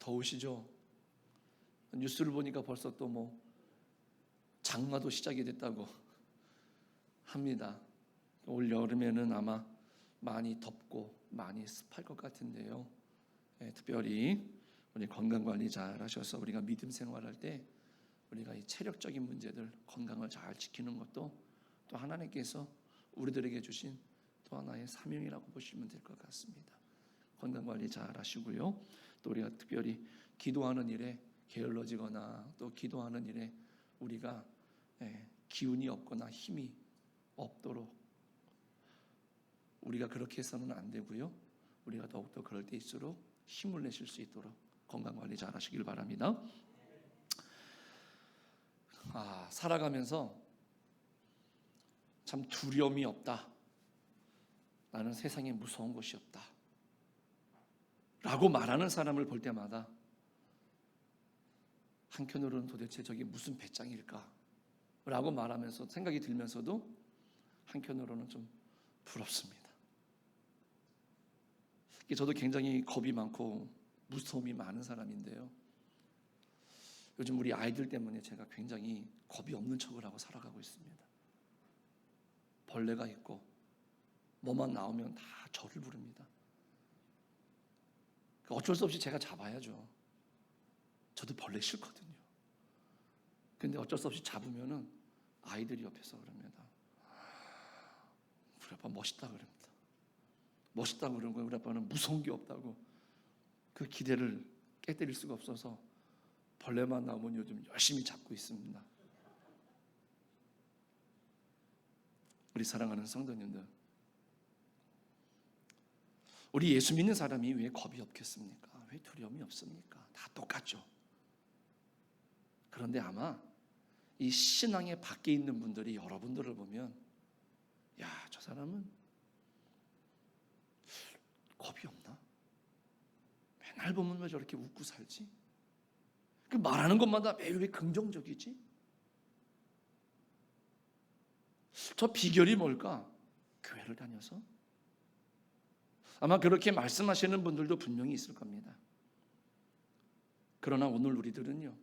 더우시죠? 뉴스를 보니까 벌써 또 뭐 장마도 시작이 됐다고 합니다. 올 여름에는 아마 많이 덥고 많이 습할 것 같은데요. 특별히 우리 건강 관리 잘 하셔서 우리가 믿음 생활할 때 우리가 이 체력적인 문제들, 건강을 잘 지키는 것도 또 하나님께서 우리들에게 주신 또 하나의 사명이라고 보시면 될 것 같습니다. 건강 관리 잘 하시고요. 또 우리가 특별히 기도하는 일에 게을러지거나 또 기도하는 일에 우리가 기운이 없거나 힘이 없도록 우리가 그렇게 해서는 안 되고요. 우리가 더욱더 그럴 때일수록 힘을 내실 수 있도록 건강 관리 잘 하시길 바랍니다. 살아가면서 참 두려움이 없다. 나는 세상에 무서운 것이 없다. 라고 말하는 사람을 볼 때마다 한편으로는 도대체 저게 무슨 배짱일까? 라고 말하면서 생각이 들면서도 한편으로는 좀 부럽습니다. 저도 굉장히 겁이 많고 무서움이 많은 사람인데요. 요즘 우리 아이들 때문에 제가 굉장히 겁이 없는 척을 하고 살아가고 있습니다. 벌레가 있고 뭐만 나오면 다 저를 부릅니다. 어쩔 수 없이 제가 잡아야죠. 저도 벌레 싫거든요. 근데 어쩔 수 없이 잡으면은 아이들이 옆에서 그럽니다. 우리 아빠 멋있다 그럽니다. 멋있다고 그러는 거예요. 우리 아빠는 무서운 게 없다고. 그 기대를 깨뜨릴 수가 없어서 벌레만 나오면 요즘 열심히 잡고 있습니다. 우리 사랑하는 성도님들, 우리 예수 믿는 사람이 왜 겁이 없겠습니까? 왜 두려움이 없습니까? 다 똑같죠. 그런데 아마 이 신앙의 밖에 있는 분들이 여러분들을 보면 야, 저 사람은 겁이 없나? 맨날 보면 왜 저렇게 웃고 살지? 그 말하는 것마다 왜 긍정적이지? 저 비결이 뭘까? 교회를 다녀서? 아마 그렇게 말씀하시는 분들도 분명히 있을 겁니다. 그러나 오늘 우리들은요,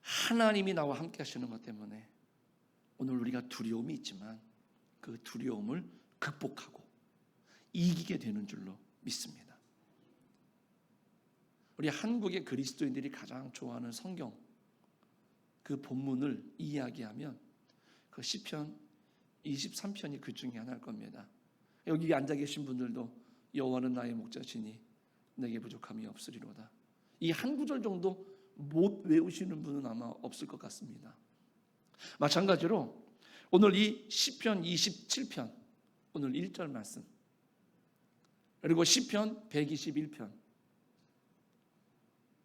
하나님이 나와 함께 하시는 것 때문에 오늘 우리가 두려움이 있지만 그 두려움을 극복하고 이기게 되는 줄로 믿습니다. 우리 한국의 그리스도인들이 가장 좋아하는 성경 그 본문을 이야기하면 그 시편 23편이 그 중에 하나일 겁니다. 여기 앉아 계신 분들도 여호와는 나의 목자시니 내게 부족함이 없으리로다. 이 한 구절 정도 못 외우시는 분은 아마 없을 것 같습니다. 마찬가지로 오늘 이 시편 27편 오늘 1절 말씀 그리고 시편 121편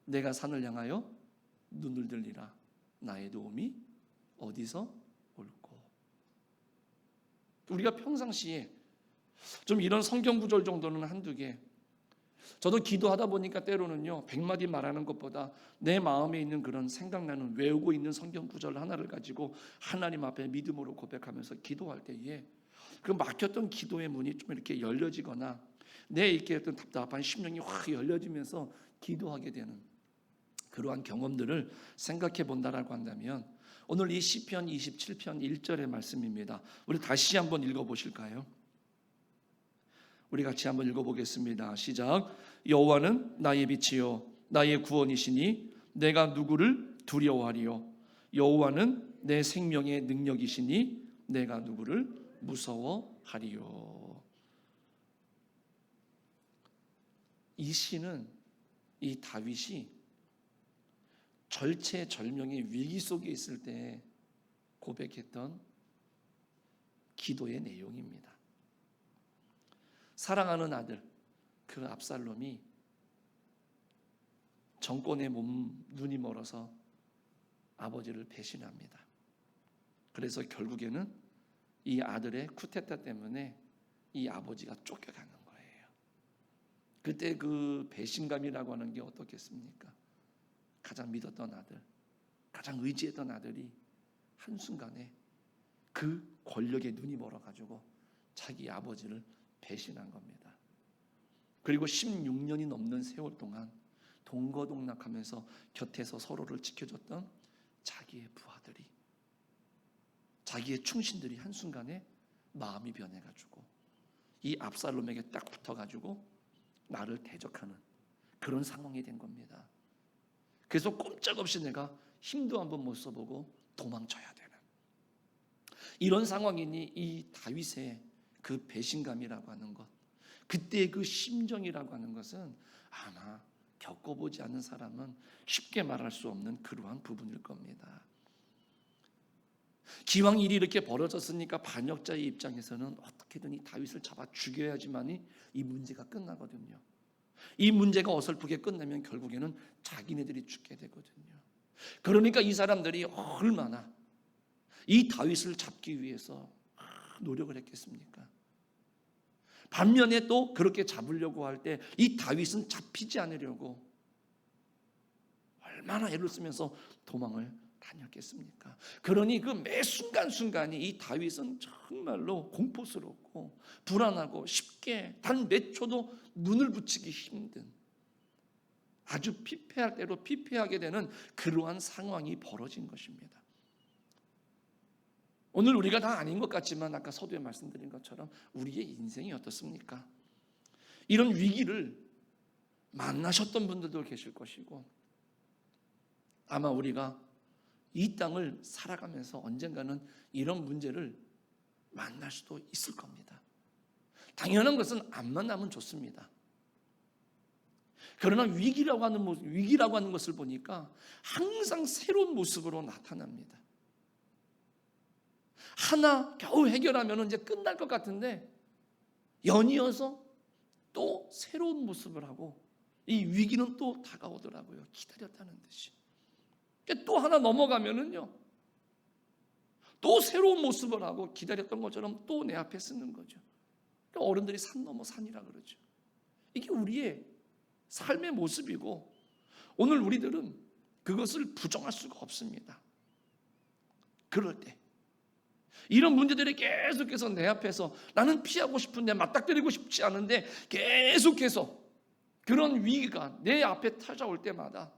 내가 산을 향하여 눈을 들리라 나의 도움이 어디서 올꼬. 우리가 평상시에 좀 이런 성경 구절 정도는 한두 개, 저도 기도하다 보니까 때로는요 100마디 말하는 것보다 내 마음에 있는 그런 생각나는 외우고 있는 성경 구절 하나를 가지고 하나님 앞에 믿음으로 고백하면서 기도할 때에 그 막혔던 기도의 문이 좀 이렇게 열려지거나 내 이렇게 했던 답답한 심령이 확 열려지면서 기도하게 되는 그러한 경험들을 생각해 본다라고 한다면 오늘 이 시편 27편 1절의 말씀입니다. 우리 다시 한번 읽어보실까요? 우리 같이 한번 읽어보겠습니다. 시작. 여호와는 나의 빛이요 나의 구원이시니 내가 누구를 두려워하리요. 여호와는 내 생명의 능력이시니 내가 누구를 무서워하리요. 이 시는 이 다윗이 절체절명의 위기 속에 있을 때 고백했던 기도의 내용입니다. 사랑하는 아들 그 압살롬이 정권의 눈이 멀어서 아버지를 배신합니다. 그래서 결국에는 이 아들의 쿠데타 때문에 이 아버지가 쫓겨가는 거예요. 그때 그 배신감이라고 하는 게 어떻겠습니까? 가장 믿었던 아들, 가장 의지했던 아들이 한순간에 그 권력의 눈이 멀어가지고 자기 아버지를 배신한 겁니다. 그리고 16년이 넘는 세월 동안 동거동락하면서 곁에서 서로를 지켜줬던 자기의 부하들이, 자기의 충신들이 한순간에 마음이 변해가지고 이 압살롬에게 딱 붙어가지고 나를 대적하는 그런 상황이 된 겁니다. 그래서 꼼짝없이 내가 힘도 한번 못 써보고 도망쳐야 되는 이런 상황이니 이 다윗의 그 배신감이라고 하는 것, 그때의 그 심정이라고 하는 것은 아마 겪어보지 않는 사람은 쉽게 말할 수 없는 그러한 부분일 겁니다. 기왕 일이 이렇게 벌어졌으니까 반역자의 입장에서는 어떻게든 이 다윗을 잡아 죽여야지만이 이 문제가 끝나거든요. 이 문제가 어설프게 끝나면 결국에는 자기네들이 죽게 되거든요. 그러니까 이 사람들이 얼마나 이 다윗을 잡기 위해서 노력을 했겠습니까? 반면에 또 그렇게 잡으려고 할 때 이 다윗은 잡히지 않으려고 얼마나 애를 쓰면서 도망을 다녔겠습니까? 그러니 그 매 순간순간이 이 다윗은 정말로 공포스럽고 불안하고 쉽게 단 몇 초도 눈을 붙이기 힘든, 아주 피폐할 대로 피폐하게 되는 그러한 상황이 벌어진 것입니다. 오늘 우리가 다 아닌 것 같지만 아까 서두에 말씀드린 것처럼 우리의 인생이 어떻습니까? 이런 위기를 만나셨던 분들도 계실 것이고 아마 우리가 이 땅을 살아가면서 언젠가는 이런 문제를 만날 수도 있을 겁니다. 당연한 것은 안 만나면 좋습니다. 그러나 위기라고 하는 것을 보니까 항상 새로운 모습으로 나타납니다. 하나 겨우 해결하면 이제 끝날 것 같은데 연이어서 또 새로운 모습을 하고 이 위기는 또 다가오더라고요. 기다렸다는 듯이. 또 하나 넘어가면은요, 또 새로운 모습을 하고 기다렸던 것처럼 또 내 앞에 쓰는 거죠. 그러니까 어른들이 산 넘어 산이라 그러죠. 이게 우리의 삶의 모습이고 오늘 우리들은 그것을 부정할 수가 없습니다. 그럴 때 이런 문제들이 계속해서 내 앞에서 나는 피하고 싶은데 맞닥뜨리고 싶지 않은데 계속해서 그런 위기가 내 앞에 찾아올 때마다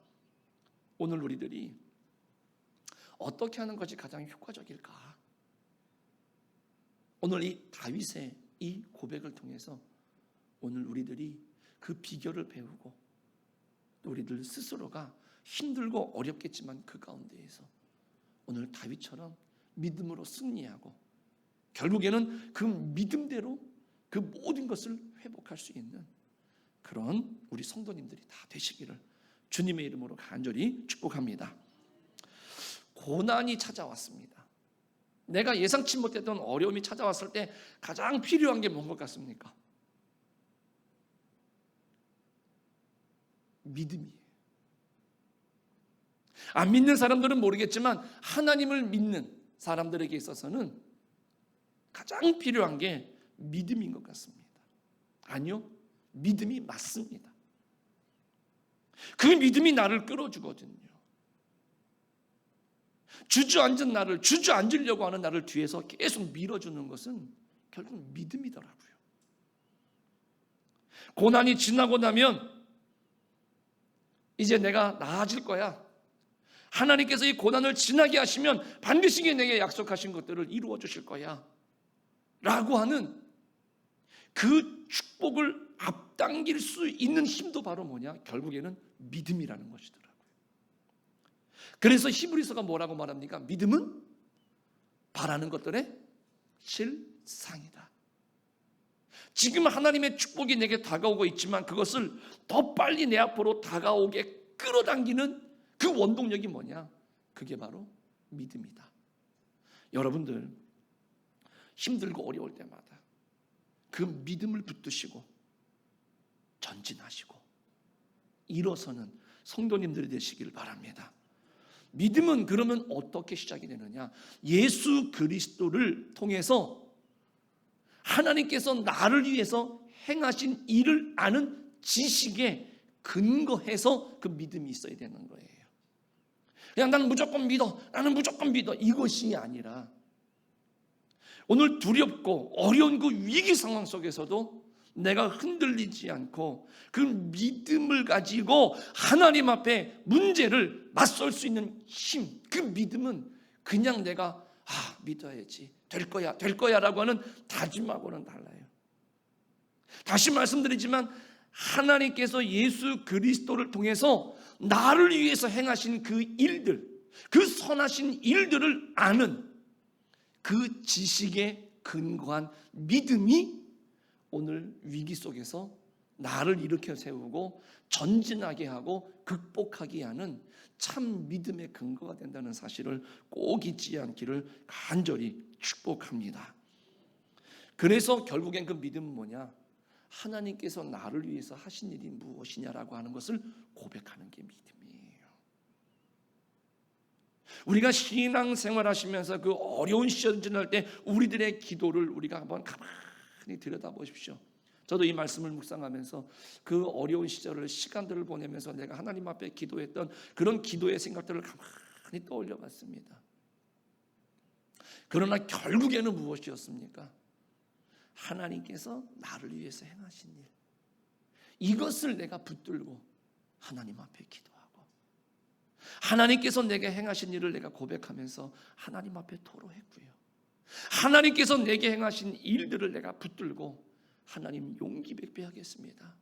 오늘 우리들이 어떻게 하는 것이 가장 효과적일까? 오늘 이 다윗의 이 고백을 통해서 오늘 우리들이 그 비결을 배우고 또 우리들 스스로가 힘들고 어렵겠지만 그 가운데에서 오늘 다윗처럼 믿음으로 승리하고 결국에는 그 믿음대로 그 모든 것을 회복할 수 있는 그런 우리 성도님들이 다 되시기를 주님의 이름으로 간절히 축복합니다. 고난이 찾아왔습니다. 내가 예상치 못했던 어려움이 찾아왔을 때 가장 필요한 게 뭔 것 같습니까? 믿음이에요. 안 믿는 사람들은 모르겠지만 하나님을 믿는 사람들에게 있어서는 가장 필요한 게 믿음인 것 같습니다. 아니요, 믿음이 맞습니다. 그 믿음이 나를 끌어주거든요. 주저앉은 나를, 주저앉으려고 하는 나를 뒤에서 계속 밀어주는 것은 결국 믿음이더라고요. 고난이 지나고 나면 이제 내가 나아질 거야. 하나님께서 이 고난을 지나게 하시면 반드시 내게 약속하신 것들을 이루어 주실 거야 라고 하는 그 축복을 앞당길 수 있는 힘도 바로 뭐냐? 결국에는 믿음이라는 것이더라고요. 그래서 히브리서가 뭐라고 말합니까? 믿음은 바라는 것들의 실상이다. 지금 하나님의 축복이 내게 다가오고 있지만 그것을 더 빨리 내 앞으로 다가오게 끌어당기는 그 원동력이 뭐냐? 그게 바로 믿음이다. 여러분들 힘들고 어려울 때마다 그 믿음을 붙드시고 전진하시고 일어서는 성도님들이 되시길 바랍니다. 믿음은 그러면 어떻게 시작이 되느냐? 예수 그리스도를 통해서 하나님께서 나를 위해서 행하신 일을 아는 지식에 근거해서 그 믿음이 있어야 되는 거예요. 그냥 나는 무조건 믿어, 나는 무조건 믿어, 이것이 아니라 오늘 두렵고 어려운 그 위기 상황 속에서도 내가 흔들리지 않고 그 믿음을 가지고 하나님 앞에 문제를 맞설 수 있는 힘, 그 믿음은 그냥 내가 믿어야지, 될 거야 라고 하는 다짐하고는 달라요. 다시 말씀드리지만 하나님께서 예수 그리스도를 통해서 나를 위해서 행하신 그 일들, 그 선하신 일들을 아는 그 지식에 근거한 믿음이 오늘 위기 속에서 나를 일으켜 세우고 전진하게 하고 극복하게 하는 참 믿음의 근거가 된다는 사실을 꼭 잊지 않기를 간절히 축복합니다. 그래서 결국엔 그 믿음은 뭐냐? 하나님께서 나를 위해서 하신 일이 무엇이냐라고 하는 것을 고백하는 게 믿음이에요. 우리가 신앙생활 하시면서 그 어려운 시절 지날 때 우리들의 기도를 우리가 한번 가만히 들여다보십시오. 저도 이 말씀을 묵상하면서 그 어려운 시절을 시간들을 보내면서 내가 하나님 앞에 기도했던 그런 기도의 생각들을 가만히 떠올려 봤습니다. 그러나 결국에는 무엇이었습니까? 하나님께서 나를 위해서 행하신 일, 이것을 내가 붙들고 하나님 앞에 기도하고 하나님께서 내게 행하신 일을 내가 고백하면서 하나님 앞에 토로했고요. 하나님께서 내게 행하신 일들을 내가 붙들고 하나님 용기 백배하겠습니다.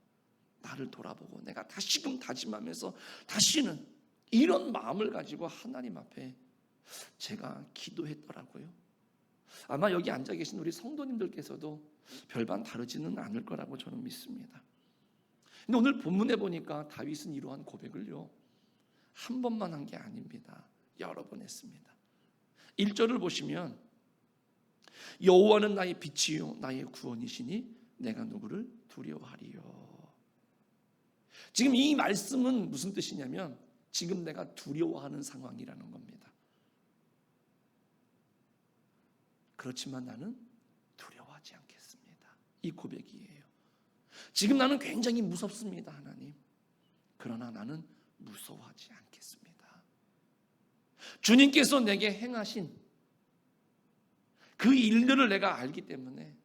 나를 돌아보고 내가 다시금 다짐하면서 다시는 이런 마음을 가지고 하나님 앞에 제가 기도했더라고요. 아마 여기 앉아 계신 우리 성도님들께서도 별반 다르지는 않을 거라고 저는 믿습니다. 근데 오늘 본문에 보니까 다윗은 이러한 고백을요, 한 번만 한 게 아닙니다. 여러 번 했습니다. 1절을 보시면 여호와는 나의 빛이요 나의 구원이시니 내가 누구를 두려워하리요. 지금 이 말씀은 무슨 뜻이냐면 지금 내가 두려워하는 상황이라는 겁니다. 그렇지만 나는 두려워하지 않겠습니다. 이 고백이에요. 지금 나는 굉장히 무섭습니다, 하나님. 그러나 나는 무서워하지 않겠습니다. 주님께서 내게 행하신 그 일들을 내가 알기 때문에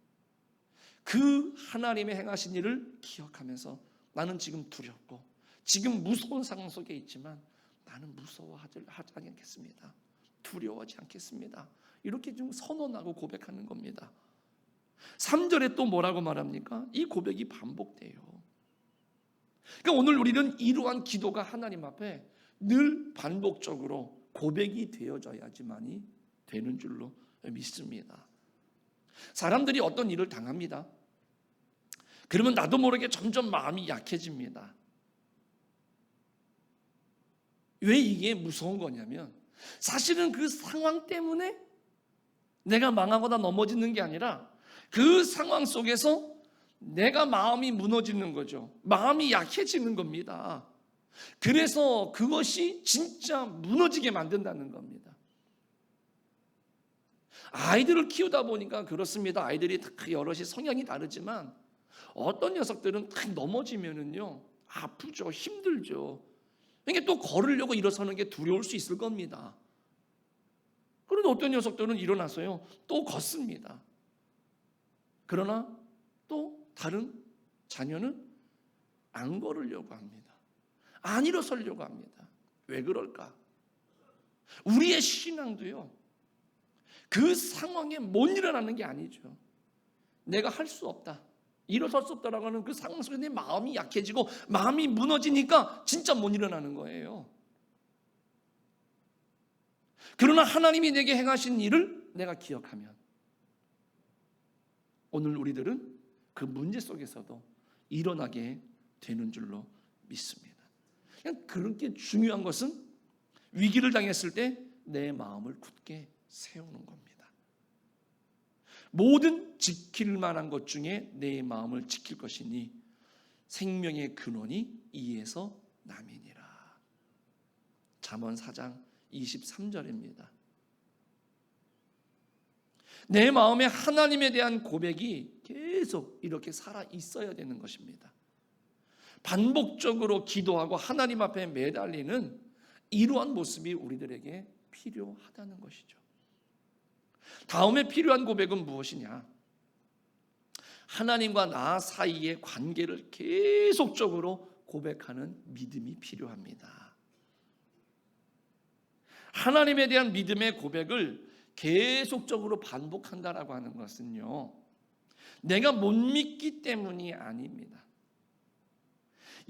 그 하나님의 행하신 일을 기억하면서 나는 지금 두렵고 지금 무서운 상황 속에 있지만 나는 무서워하지 않겠습니다. 두려워하지 않겠습니다. 이렇게 좀 선언하고 고백하는 겁니다. 3절에 또 뭐라고 말합니까? 이 고백이 반복돼요. 그러니까 오늘 우리는 이러한 기도가 하나님 앞에 늘 반복적으로 고백이 되어져야지만이 되는 줄로 믿습니다. 사람들이 어떤 일을 당합니다. 그러면 나도 모르게 점점 마음이 약해집니다. 왜 이게 무서운 거냐면 사실은 그 상황 때문에 내가 망하거나 넘어지는 게 아니라 그 상황 속에서 내가 마음이 무너지는 거죠. 마음이 약해지는 겁니다. 그래서 그것이 진짜 무너지게 만든다는 겁니다. 아이들을 키우다 보니까 그렇습니다. 아이들이 다 여럿이 성향이 다르지만 어떤 녀석들은 딱 넘어지면은요 아프죠, 힘들죠. 그러니까 또 걸으려고 일어서는 게 두려울 수 있을 겁니다. 그런데 어떤 녀석들은 일어나서요 또 걷습니다. 그러나 또 다른 자녀는 안 걸으려고 합니다. 안 일어서려고 합니다. 왜 그럴까? 우리의 신앙도요 그 상황에 못 일어나는 게 아니죠. 내가 할 수 없다, 일어설 수 없다라고 하는 그 상황 속에 내 마음이 약해지고 마음이 무너지니까 진짜 못 일어나는 거예요. 그러나 하나님이 내게 행하신 일을 내가 기억하면 오늘 우리들은 그 문제 속에서도 일어나게 되는 줄로 믿습니다. 그냥 그렇게 중요한 것은 위기를 당했을 때 내 마음을 굳게 세우는 겁니다. 모든 지킬 만한 것 중에 내 마음을 지킬 것이니 생명의 근원이 이에서 남이니라. 잠언 4장 23절입니다. 내 마음에 하나님에 대한 고백이 계속 이렇게 살아 있어야 되는 것입니다. 반복적으로 기도하고 하나님 앞에 매달리는 이러한 모습이 우리들에게 필요하다는 것이죠. 다음에 필요한 고백은 무엇이냐? 하나님과 나 사이의 관계를 계속적으로 고백하는 믿음이 필요합니다. 하나님에 대한 믿음의 고백을 계속적으로 반복한다라고 하는 것은요, 내가 못 믿기 때문이 아닙니다.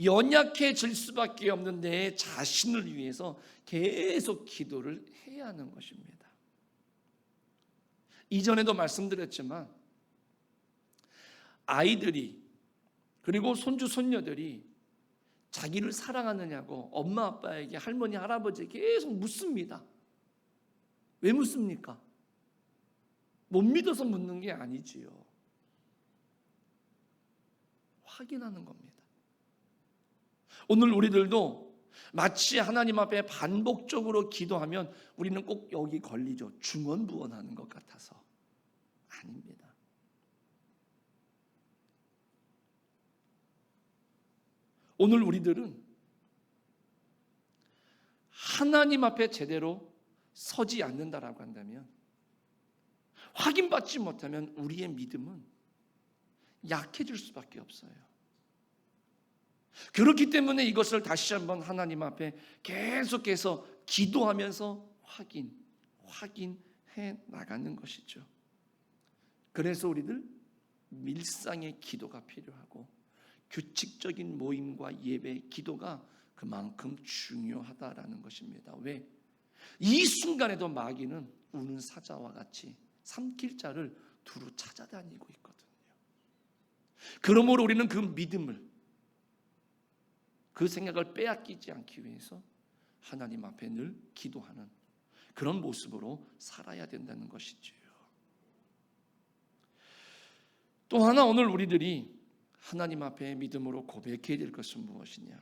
연약해질 수밖에 없는 내 자신을 위해서 계속 기도를 해야 하는 것입니다. 이전에도 말씀드렸지만 아이들이 그리고 손주 손녀들이 자기를 사랑하느냐고 엄마 아빠에게 할머니 할아버지에게 계속 묻습니다. 왜 묻습니까? 못 믿어서 묻는 게 아니지요. 확인하는 겁니다. 오늘 우리들도 마치 하나님 앞에 반복적으로 기도하면 우리는 꼭 여기 걸리죠. 중언부언하는 것 같아서. 아닙니다. 오늘 우리들은 하나님 앞에 제대로 서지 않는다라고 한다면, 확인받지 못하면 우리의 믿음은 약해질 수밖에 없어요. 그렇기 때문에 이것을 다시 한번 하나님 앞에 계속해서 기도하면서 확인해 나가는 것이죠. 그래서 우리들 밀상의 기도가 필요하고 규칙적인 모임과 예배, 기도가 그만큼 중요하다라는 것입니다. 왜? 이 순간에도 마귀는 우는 사자와 같이 삼킬 자를 두루 찾아다니고 있거든요. 그러므로 우리는 그 믿음을, 그 생각을 빼앗기지 않기 위해서 하나님 앞에 늘 기도하는 그런 모습으로 살아야 된다는 것이지요. 또 하나 오늘 우리들이 하나님 앞에 믿음으로 고백해야 될 것은 무엇이냐?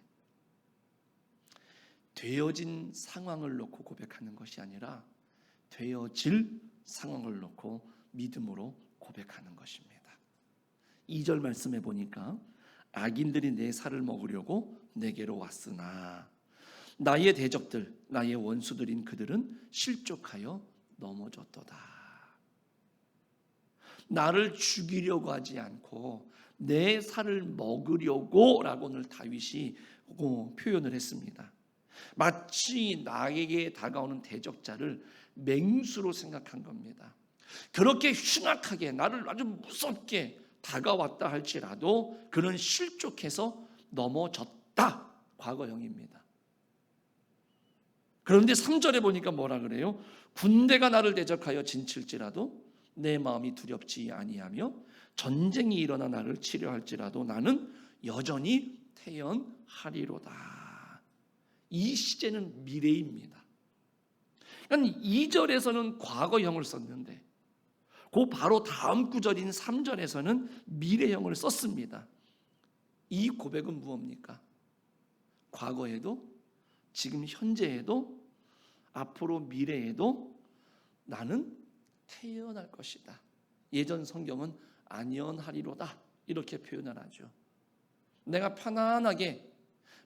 되어진 상황을 놓고 고백하는 것이 아니라 되어질 상황을 놓고 믿음으로 고백하는 것입니다. 2절 말씀해 보니까 악인들이 내 살을 먹으려고 내게로 왔으나 나의 대적들, 나의 원수들인 그들은 실족하여 넘어졌도다. 나를 죽이려고 하지 않고 내 살을 먹으려고 라고 오늘 다윗이 표현을 했습니다. 마치 나에게 다가오는 대적자를 맹수로 생각한 겁니다. 그렇게 흉악하게 나를 아주 무섭게 다가왔다 할지라도 그는 실족해서 넘어졌다. 과거형입니다. 그런데 3절에 보니까 뭐라 그래요? 군대가 나를 대적하여 진칠지라도 내 마음이 두렵지 아니하며 전쟁이 일어나 나를 치려할지라도 나는 여전히 태연하리로다. 이 시제는 미래입니다. 그러니까 2절에서는 과거형을 썼는데 그 바로 다음 구절인 3절에서는 미래형을 썼습니다. 이 고백은 무엇입니까? 과거에도, 지금 현재에도, 앞으로 미래에도 나는 태어날 것이다. 예전 성경은 안연하리로다 이렇게 표현을 하죠. 내가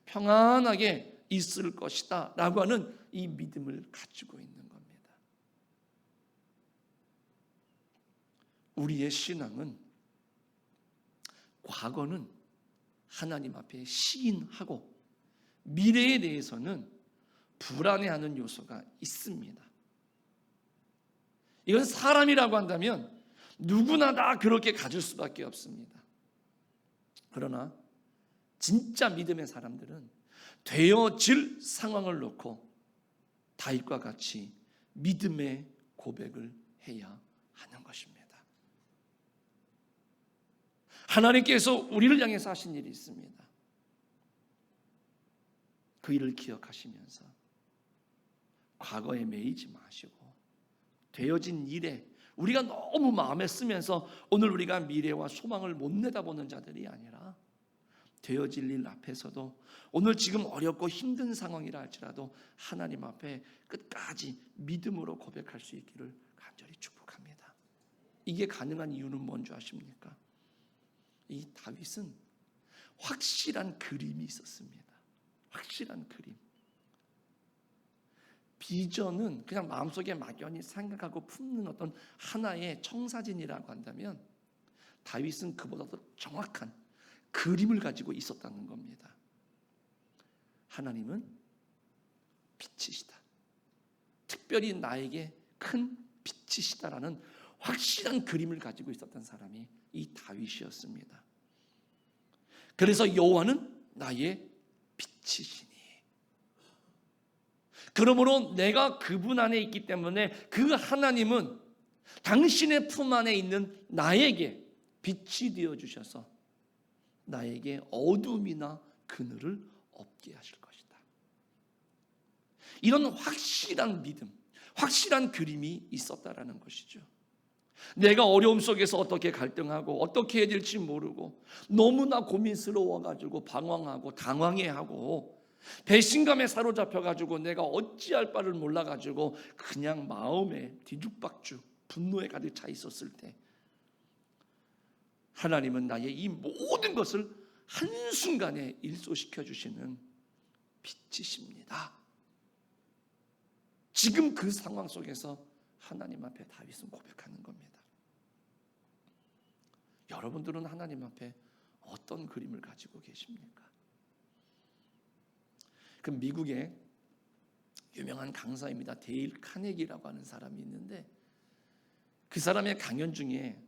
평안하게 있을 것이다 라고 하는 이 믿음을 가지고 있는 겁니다. 우리의 신앙은 과거는 하나님 앞에 시인하고 미래에 대해서는 불안해하는 요소가 있습니다. 이건 사람이라고 한다면 누구나 다 그렇게 가질 수밖에 없습니다. 그러나 진짜 믿음의 사람들은 되어질 상황을 놓고 다윗과 같이 믿음의 고백을 해야 하는 것입니다. 하나님께서 우리를 향해서 하신 일이 있습니다. 그 일을 기억하시면서 과거에 매이지 마시고 되어진 일에 우리가 너무 마음에 쓰면서 오늘 우리가 미래와 소망을 못 내다보는 자들이 아니라 되어질 일 앞에서도 오늘 지금 어렵고 힘든 상황이라 할지라도 하나님 앞에 끝까지 믿음으로 고백할 수 있기를 간절히 축복합니다. 이게 가능한 이유는 뭔지 아십니까? 이 다윗은 확실한 그림이 있었습니다. 확실한 그림. 비전은 그냥 마음속에 막연히 생각하고 품는 어떤 하나의 청사진이라고 한다면 다윗은 그보다 더 정확한 그림을 가지고 있었다는 겁니다. 하나님은 빛이시다. 특별히 나에게 큰 빛이시다라는 확실한 그림을 가지고 있었던 사람이 이 다윗이었습니다. 그래서 여호와는 나의 빛이시니, 그러므로 내가 그분 안에 있기 때문에 그 하나님은 당신의 품 안에 있는 나에게 빛이 되어 주셔서 나에게 어둠이나 그늘을 없게 하실 것이다. 이런 확실한 믿음, 확실한 그림이 있었다라는 것이죠. 내가 어려움 속에서 어떻게 갈등하고 어떻게 해야 될지 모르고 너무나 고민스러워가지고 방황하고 당황해하고 배신감에 사로잡혀가지고 내가 어찌할 바를 몰라가지고 그냥 마음에 뒤죽박죽 분노에 가득 차 있었을 때, 하나님은 나의 이 모든 것을 한순간에 일소시켜 주시는 빛이십니다. 지금 그 상황 속에서 하나님 앞에 다윗은 고백하는 겁니다. 여러분들은 하나님 앞에 어떤 그림을 가지고 계십니까? 그 미국의 유명한 강사입니다. 데일 카네기라고 하는 사람이 있는데, 그 사람의 강연 중에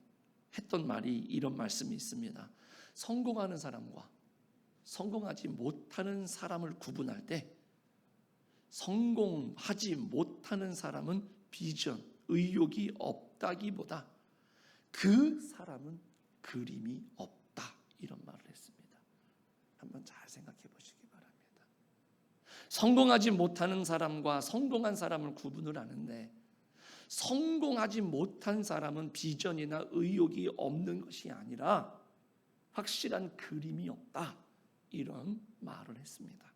했던 말이 이런 말씀이 있습니다. 성공하는 사람과 성공하지 못하는 사람을 구분할 때, 성공하지 못하는 사람은 비전, 의욕이 없다기보다 그 사람은 그림이 없다, 이런 말을 했습니다. 한번 잘 생각해 보시기 바랍니다. 성공하지 못하는 사람과 성공한 사람을 구분을 하는데, 성공하지 못한 사람은 비전이나 의욕이 없는 것이 아니라 확실한 그림이 없다, 이런 말을 했습니다.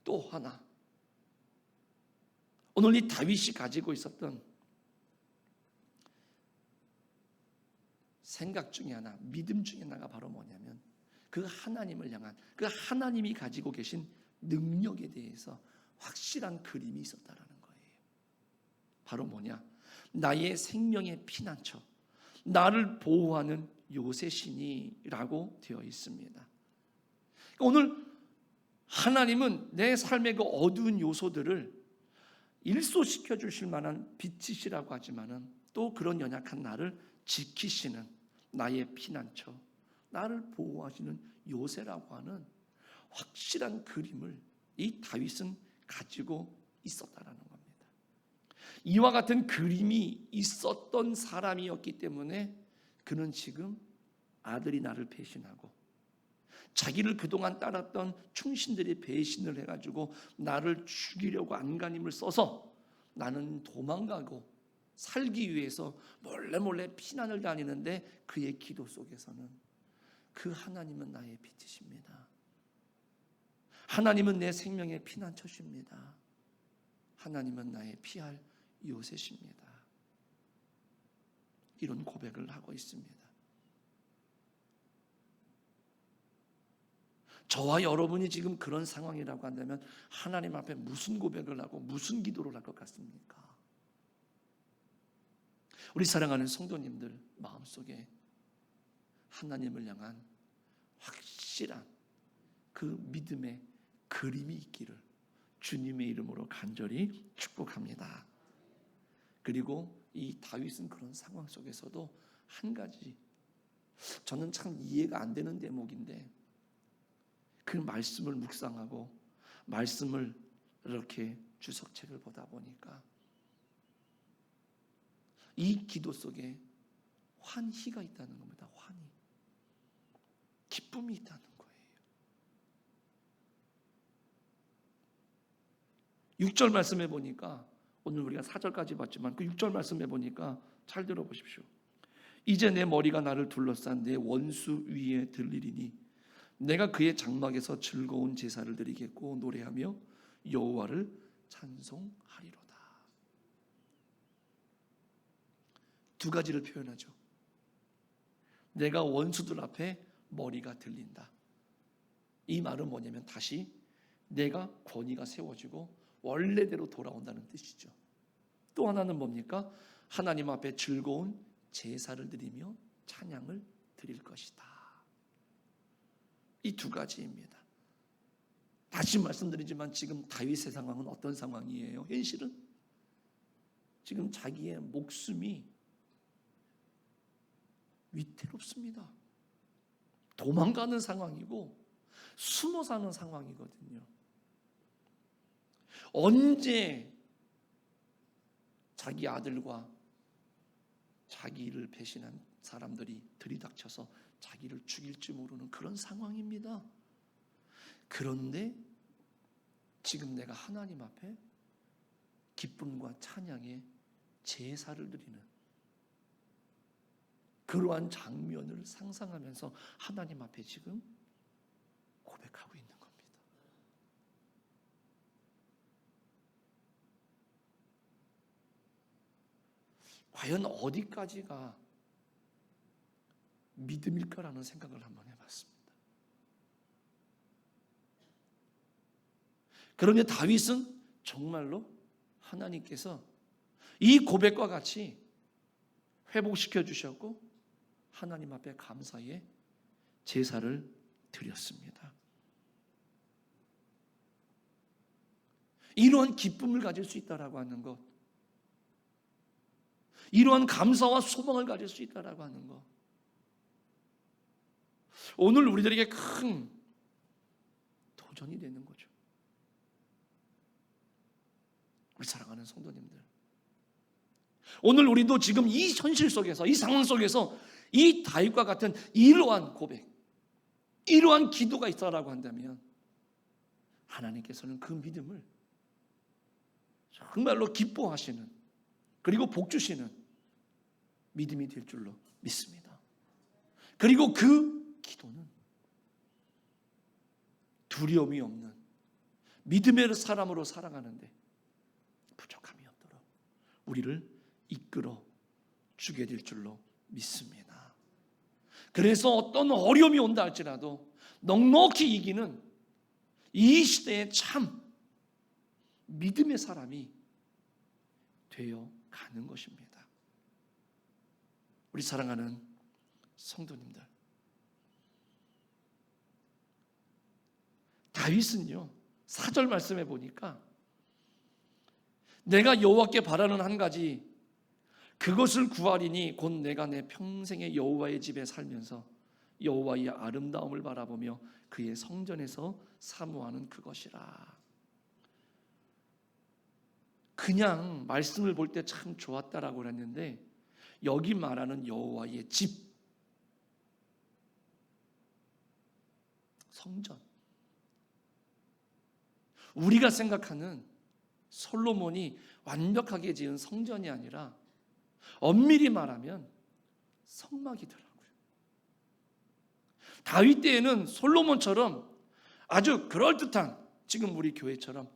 또 하나, 오늘 이 다윗이 가지고 있었던 생각 중에 하나, 믿음 중에 하나가 바로 뭐냐면, 그 하나님을 향한, 그 하나님이 가지고 계신 능력에 대해서 확실한 그림이 있었다라는 거예요. 바로 뭐냐? 나의 생명의 피난처, 나를 보호하는 요새신이라고 되어 있습니다. 오늘 하나님은 내 삶의 그 어두운 요소들을 일소시켜 주실 만한 빛이시라고 하지만은, 또 그런 연약한 나를 지키시는 나의 피난처, 나를 보호하시는 요새라고 하는 확실한 그림을 이 다윗은 가지고 있었다라는 겁니다. 이와 같은 그림이 있었던 사람이었기 때문에 그는 지금 아들이 나를 배신하고 자기를 그동안 따랐던 충신들이 배신을 해가지고 나를 죽이려고 안간힘을 써서 나는 도망가고 살기 위해서 몰래 피난을 다니는데, 그의 기도 속에서는 그 하나님은 나의 빛이십니다. 하나님은 내 생명의 피난처십니다. 하나님은 나의 피할 요새십니다. 이런 고백을 하고 있습니다. 저와 여러분이 지금 그런 상황이라고 한다면 하나님 앞에 무슨 고백을 하고 무슨 기도를 할 것 같습니까? 우리 사랑하는 성도님들 마음속에 하나님을 향한 확실한 그 믿음의 그림이 있기를 주님의 이름으로 간절히 축복합니다. 그리고 이 다윗은 그런 상황 속에서도 한 가지, 저는 참 이해가 안 되는 대목인데, 그 말씀을 묵상하고 말씀을 이렇게 주석책을 보다 보니까 이 기도 속에 환희가 있다는 겁니다. 환희, 기쁨이 있다는 거예요. 6절 말씀해 보니까, 오늘 우리가 4절까지 봤지만 그 6절 말씀해 보니까 잘 들어보십시오. 이제 내 머리가 나를 둘러싼 내 원수 위에 들리리니 내가 그의 장막에서 즐거운 제사를 드리겠고 노래하며 여호와를 찬송하리로다. 두 가지를 표현하죠. 내가 원수들 앞에 머리가 들린다. 이 말은 뭐냐면 다시 내가 권위가 세워지고 원래대로 돌아온다는 뜻이죠. 또 하나는 뭡니까? 하나님 앞에 즐거운 제사를 드리며 찬양을 드릴 것이다. 이 두 가지입니다. 다시 말씀드리지만 지금 다윗의 상황은 어떤 상황이에요? 현실은 지금 자기의 목숨이 위태롭습니다. 도망가는 상황이고 숨어 사는 상황이거든요. 언제 자기 아들과 자기를 배신한 사람들이 들이닥쳐서 자기를 죽일지 모르는 그런 상황입니다. 그런데 지금 내가 하나님 앞에 기쁨과 찬양의 제사를 드리는 그러한 장면을 상상하면서 하나님 앞에 지금 고백하고 있는 겁니다. 과연 어디까지가 믿음일까라는 생각을 한번 해봤습니다. 그런데 다윗은 정말로 하나님께서 이 고백과 같이 회복시켜 주셨고 하나님 앞에 감사의 제사를 드렸습니다. 이러한 기쁨을 가질 수 있다라고 하는 것, 이러한 감사와 소망을 가질 수 있다라고 하는 것, 오늘 우리들에게 큰 도전이 되는 거죠. 우리 사랑하는 성도님들, 오늘 우리도 지금 이 현실 속에서, 이 상황 속에서 이 다윗과 같은 이러한 고백, 이러한 기도가 있다라고 한다면 하나님께서는 그 믿음을 정말로 기뻐하시는, 그리고 복 주시는 믿음이 될 줄로 믿습니다. 그리고 그 기도는 두려움이 없는 믿음의 사람으로 살아가는데 부족함이 없도록 우리를 이끌어 주게 될 줄로 믿습니다. 그래서 어떤 어려움이 온다 할지라도 넉넉히 이기는 이 시대에 참 믿음의 사람이 되어 가는 것입니다. 우리 사랑하는 성도님들, 다윗은요 4절 말씀해 보니까 내가 여호와께 바라는 한 가지, 그것을 구하리니 곧 내가 내 평생의 여호와의 집에 살면서 여호와의 아름다움을 바라보며 그의 성전에서 사모하는 그것이라. 그냥 말씀을 볼 때 참 좋았다라고 했는데 여기 말하는 여호와의 집, 성전, 우리가 생각하는 솔로몬이 완벽하게 지은 성전이 아니라 엄밀히 말하면 성막이더라고요. 다윗 때에는 솔로몬처럼 아주 그럴듯한, 지금 우리 교회처럼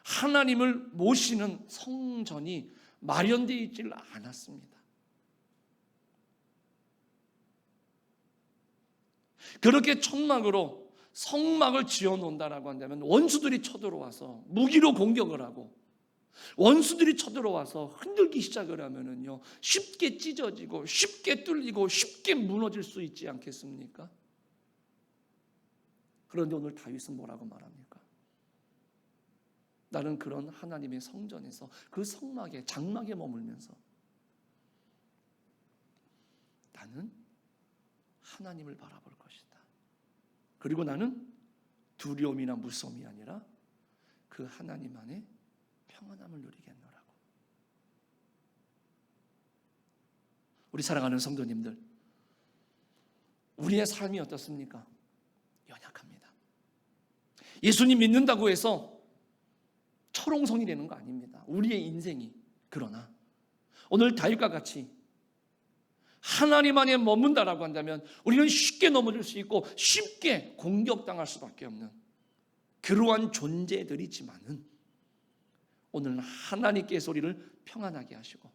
하나님을 모시는 성전이 마련되어 있질 않았습니다. 그렇게 천막으로 성막을 지어놓는다라고 한다면 원수들이 쳐들어와서 무기로 공격을 하고, 원수들이 쳐들어와서 흔들기 시작을 하면은요 쉽게 찢어지고 쉽게 뚫리고 쉽게 무너질 수 있지 않겠습니까? 그런데 오늘 다윗은 뭐라고 말합니까? 나는 그런 하나님의 성전에서 그 성막에, 장막에 머물면서 나는 하나님을 바라볼 것이다. 그리고 나는 두려움이나 무서움이 아니라 그 하나님 안에 평안함을 누리겠노라고. 우리 사랑하는 성도님들, 우리의 삶이 어떻습니까? 연약합니다. 예수님 믿는다고 해서 철옹성이 되는 거 아닙니다. 우리의 인생이. 그러나 오늘 다윗과 같이 하나님 안에 머문다라고 한다면 우리는 쉽게 넘어질 수 있고 쉽게 공격당할 수밖에 없는 그러한 존재들이지만은 오늘 하나님께서 우리를 평안하게 하시고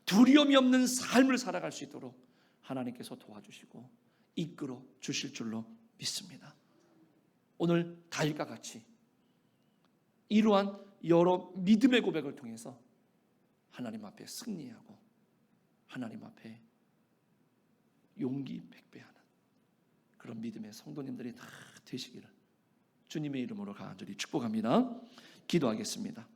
두려움이 없는 삶을 살아갈 수 있도록 하나님께서 도와주시고 이끌어 주실 줄로 믿습니다. 오늘 다윗과 같이 이러한 여러 믿음의 고백을 통해서 하나님 앞에 승리하고 하나님 앞에 용기 백배하는 그런 믿음의 성도님들이 다 되시기를 주님의 이름으로 간절히 축복합니다. 기도하겠습니다.